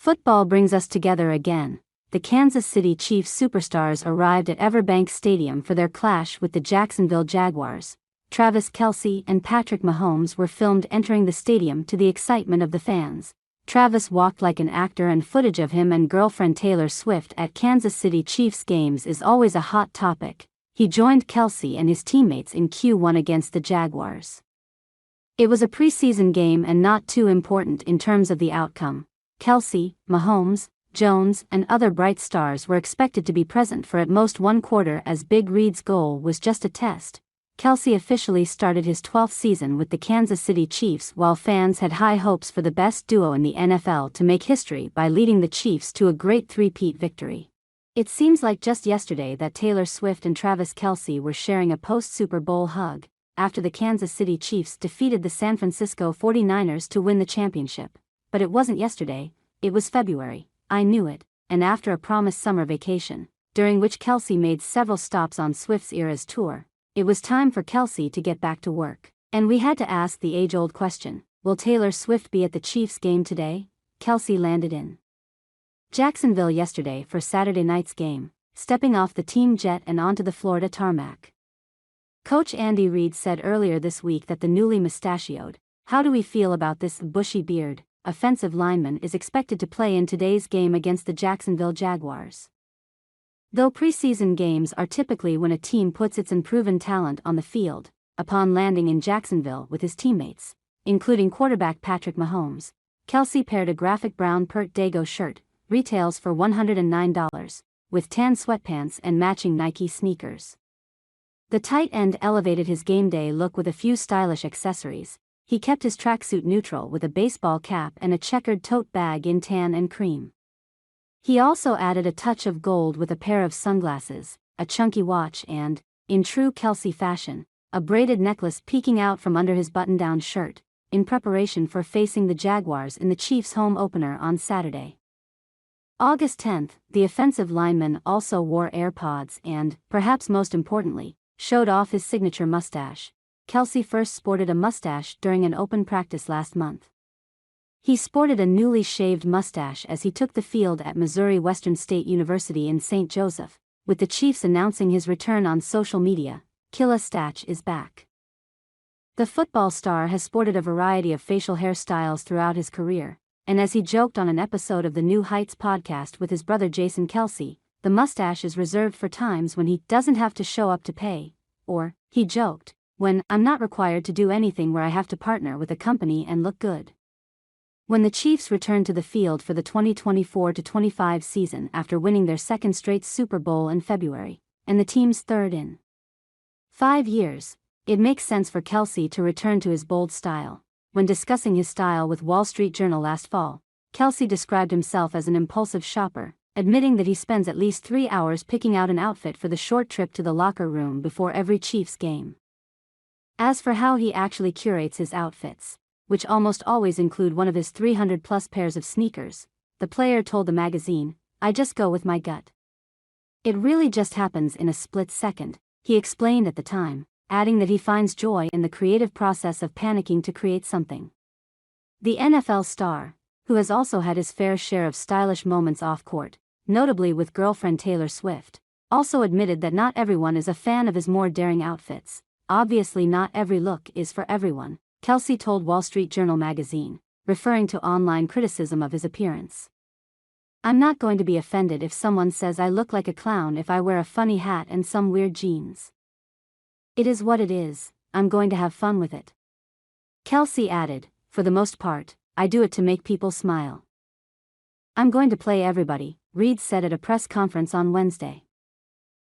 Football brings us together again. The Kansas City Chiefs superstars arrived at Everbank Stadium for their clash with the Jacksonville Jaguars. Travis Kelce and Patrick Mahomes were filmed entering the stadium to the excitement of the fans. Travis walked like an actor, and footage of him and girlfriend Taylor Swift at Kansas City Chiefs games is always a hot topic. He joined Kelce and his teammates in Q1 against the Jaguars. It was a preseason game and not too important in terms of the outcome. Kelce, Mahomes, Jones, and other bright stars were expected to be present for at most one quarter, as Big Reed's goal was just a test. Kelce officially started his 12th season with the Kansas City Chiefs, while fans had high hopes for the best duo in the NFL to make history by leading the Chiefs to a great three-peat victory. It seems like just yesterday that Taylor Swift and Travis Kelce were sharing a post-Super Bowl hug, after the Kansas City Chiefs defeated the San Francisco 49ers to win the championship. But it wasn't yesterday, it was February, I knew it, and after a promised summer vacation, during which Kelce made several stops on Swift's Eras tour, it was time for Kelce to get back to work. And we had to ask the age-old question, will Taylor Swift be at the Chiefs game today? Kelce landed in Jacksonville yesterday for Saturday night's game, stepping off the team jet and onto the Florida tarmac. Coach Andy Reid said earlier this week that the newly mustachioed, "How do we feel about this bushy beard?" offensive lineman is expected to play in today's game against the Jacksonville Jaguars. Though preseason games are typically when a team puts its unproven talent on the field, upon landing in Jacksonville with his teammates, including quarterback Patrick Mahomes, Kelce paired a graphic brown Pert Dago shirt, retails for $109, with tan sweatpants and matching Nike sneakers. The tight end elevated his game day look with a few stylish accessories. He kept his tracksuit neutral with a baseball cap and a checkered tote bag in tan and cream. He also added a touch of gold with a pair of sunglasses, a chunky watch and, in true Kelce fashion, a braided necklace peeking out from under his button-down shirt, in preparation for facing the Jaguars in the Chiefs' home opener on Saturday. August 10th, the offensive lineman also wore AirPods and, perhaps most importantly, showed off his signature mustache. Kelce first sported a mustache during an open practice last month. He sported a newly shaved mustache as he took the field at Missouri Western State University in St. Joseph, with the Chiefs announcing his return on social media. "Killa Statch is back." The football star has sported a variety of facial hairstyles throughout his career, and as he joked on an episode of the New Heights podcast with his brother Jason Kelce, the mustache is reserved for times when he doesn't have to show up to pay, or, he joked, when I'm not required to do anything where I have to partner with a company and look good. When the Chiefs returned to the field for the 2024-25 season after winning their second straight Super Bowl in February, and the team's third in 5 years, it makes sense for Kelce to return to his bold style. When discussing his style with Wall Street Journal last fall, Kelce described himself as an impulsive shopper, admitting that he spends at least 3 hours picking out an outfit for the short trip to the locker room before every Chiefs game. As for how he actually curates his outfits, which almost always include one of his 300-plus pairs of sneakers, the player told the magazine, "I just go with my gut. It really just happens in a split second," he explained at the time, adding that he finds joy in the creative process of panicking to create something. The NFL star, who has also had his fair share of stylish moments off-court, notably with girlfriend Taylor Swift, also admitted that not everyone is a fan of his more daring outfits. "Obviously not every look is for everyone," Kelce told Wall Street Journal magazine, referring to online criticism of his appearance. "I'm not going to be offended if someone says I look like a clown if I wear a funny hat and some weird jeans. It is what it is, I'm going to have fun with it." Kelce added, "For the most part, I do it to make people smile. I'm going to play everybody," Reid said at a press conference on Wednesday.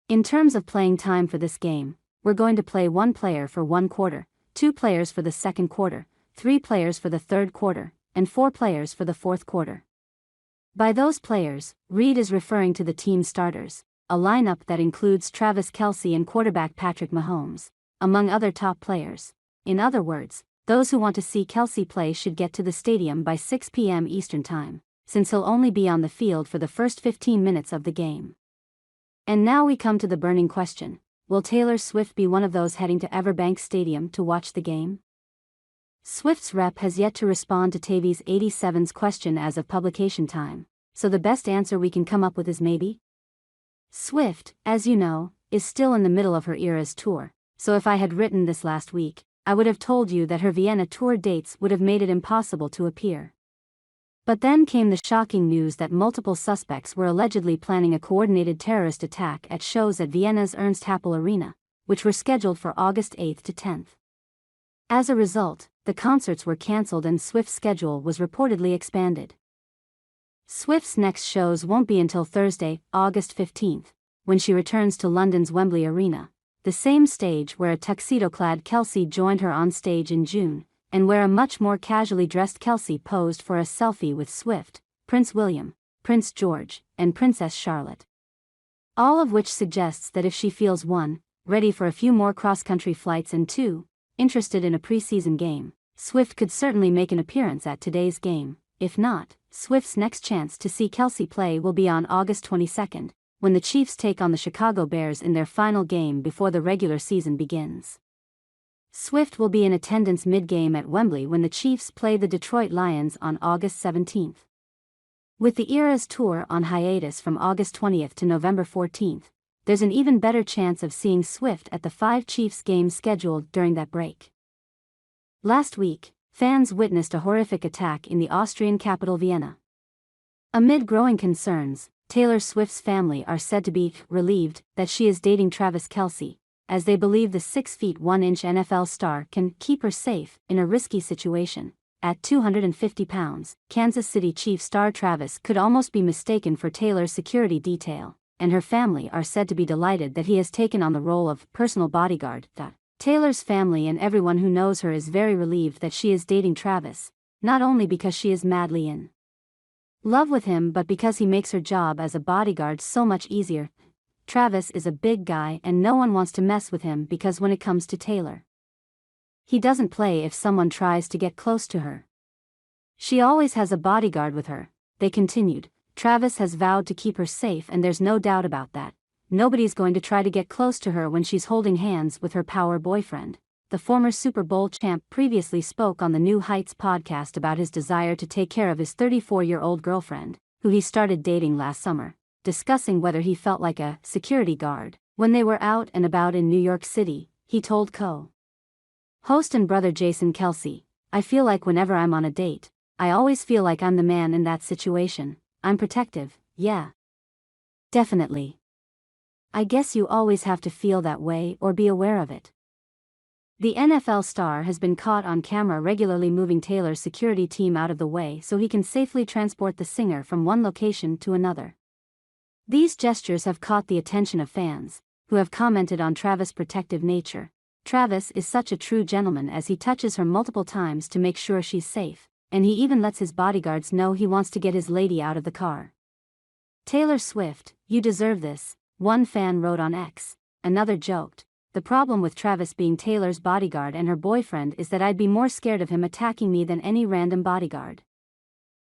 "In terms of playing time for this game, we're going to play 1 player for 1 quarter, 2 players for the second quarter, 3 players for the third quarter, and 4 players for the fourth quarter." By those players, Reid is referring to the team starters, a lineup that includes Travis Kelce and quarterback Patrick Mahomes, among other top players. In other words, those who want to see Kelce play should get to the stadium by 6 p.m. Eastern Time, since he'll only be on the field for the first 15 minutes of the game. And now we come to the burning question. Will Taylor Swift be one of those heading to Everbank Stadium to watch the game? Swift's rep has yet to respond to Tavi's 87's question as of publication time, so the best answer we can come up with is maybe? Swift, as you know, is still in the middle of her Eras tour, so if I had written this last week, I would have told you that her Vienna tour dates would have made it impossible to appear. But then came the shocking news that multiple suspects were allegedly planning a coordinated terrorist attack at shows at Vienna's Ernst Happel Arena, which were scheduled for August 8 to 10. As a result, the concerts were cancelled and Swift's schedule was reportedly expanded. Swift's next shows won't be until Thursday, August 15, when she returns to London's Wembley Arena, the same stage where a tuxedo-clad Kelce joined her on stage in June, and where a much more casually dressed Kelce posed for a selfie with Swift, Prince William, Prince George, and Princess Charlotte. All of which suggests that if she feels 1, ready for a few more cross-country flights and 2, interested in a preseason game, Swift could certainly make an appearance at today's game. If not, Swift's next chance to see Kelce play will be on August 22, when the Chiefs take on the Chicago Bears in their final game before the regular season begins. Swift will be in attendance mid-game at Wembley when the Chiefs play the Detroit Lions on August 17. With the Eras Tour on hiatus from August 20 to November 14, there's an even better chance of seeing Swift at the 5 Chiefs games scheduled during that break. Last week, fans witnessed a horrific attack in the Austrian capital Vienna. Amid growing concerns, Taylor Swift's family are said to be relieved that she is dating Travis Kelce, as they believe the 6'1" NFL star can keep her safe in a risky situation. At 250 pounds, Kansas City Chiefs star Travis could almost be mistaken for Taylor's security detail, and her family are said to be delighted that he has taken on the role of personal bodyguard. Taylor's family and everyone who knows her is very relieved that she is dating Travis, not only because she is madly in love with him but because he makes her job as a bodyguard so much easier. Travis is a big guy and no one wants to mess with him because when it comes to Taylor, he doesn't play if someone tries to get close to her. She always has a bodyguard with her, they continued. Travis has vowed to keep her safe and there's no doubt about that. Nobody's going to try to get close to her when she's holding hands with her power boyfriend. The former Super Bowl champ previously spoke on the New Heights podcast about his desire to take care of his 34-year-old girlfriend, who he started dating last summer, discussing whether he felt like a security guard when they were out and about in New York City. He told co-host and brother Jason Kelce, "I feel like whenever I'm on a date, I always feel like I'm the man in that situation. I'm protective, yeah. Definitely. I guess you always have to feel that way or be aware of it." The NFL star has been caught on camera regularly moving Taylor's security team out of the way so he can safely transport the singer from one location to another. These gestures have caught the attention of fans, who have commented on Travis' protective nature. Travis is such a true gentleman as he touches her multiple times to make sure she's safe, and he even lets his bodyguards know he wants to get his lady out of the car. "Taylor Swift, you deserve this," one fan wrote on X. Another joked, "The problem with Travis being Taylor's bodyguard and her boyfriend is that I'd be more scared of him attacking me than any random bodyguard."